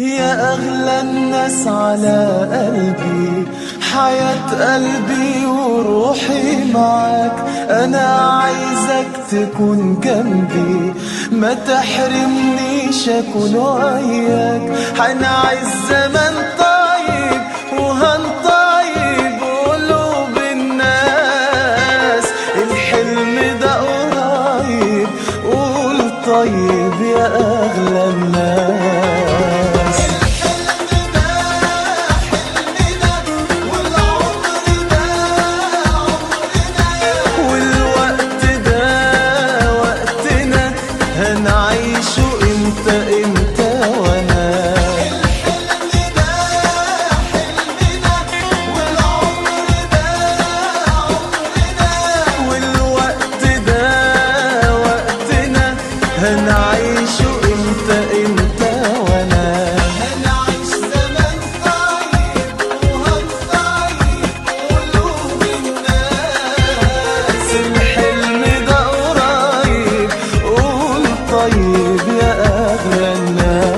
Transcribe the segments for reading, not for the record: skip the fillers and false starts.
يا أغلى الناس على قلبي، حياة قلبي وروحي معاك. أنا عايزك تكون جنبي، ما تحرمنيش أكون وياك. هنعيش زمن طيب وهنطيب قلوب الناس. الحلم ده قريب، قول طيب يا أغلى الناس. هنعيشه انت وانا. الحلم ده حلمنا والعمر ده عمرنا، والوقت ده وقتنا. هنعيشه انت وانا. هنعيش زمن طيب وهنطيب قلوب الناس. الحلم ده قريب، قول طيب يا أغلى الناس.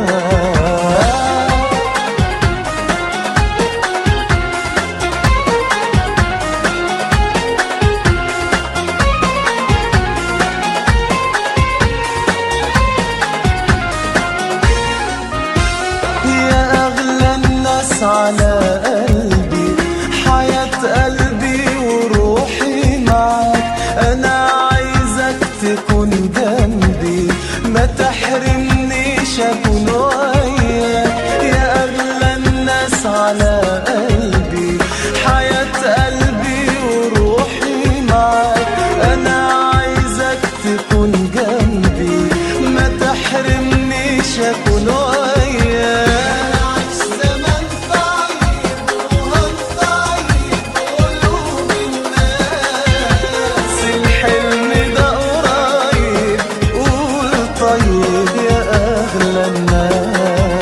يا أغلى الناس على قلبي، حياة قلبي وروحي معاك. أنا عايزك تكون جنبي، ما تحرمنيش أكون وياك. يا أغلى الناس على قلبي، حياة قلبي وروحي معاك. أنا عايزك تكون جنبي، ما تحرمنيش أكون وياك. طيب يا أغلى الناس.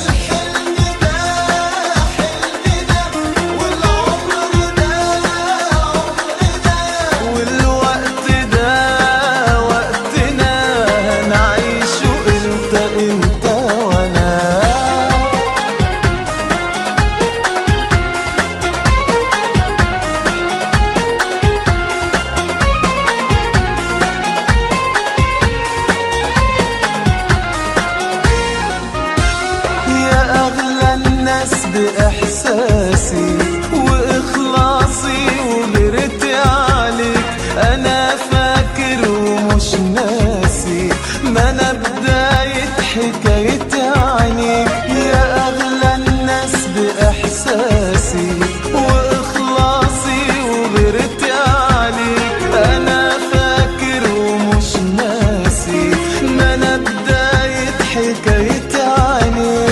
الحلم ده حلمنا والعمر ده عمرنا، والوقت ده وقتنا. هنعيشه انت وانا. بإحساسي وإخلاصي وغيرتي عليك، أنا فاكر ومش ناسي. ما أنا بداية حكايتي عنيك. يا أغلى الناس بإحساسي وإخلاصي وغيرتي عليك، أنا فاكر ومش ناسي. ما أنا بداية حكايتي عنيك.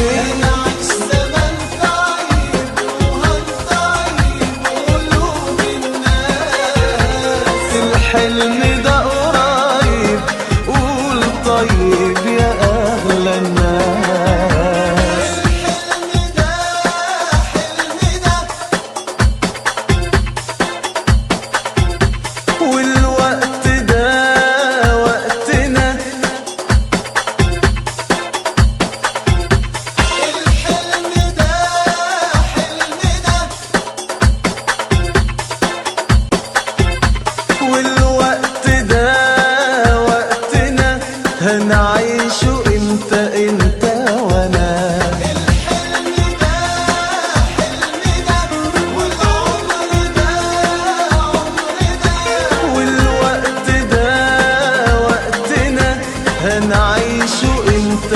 الحلم ده قريب، قول طيب يا أغلى الناس. الحلم ده حلمنا والوقت ده وقتنا. الحلم ده حلمنا والوقت ده وقتنا. هنعيشه انت وانا. الحلم ده حلمنا والعمر ده عمرنا، والوقت ده وقتنا. هنعيشه انت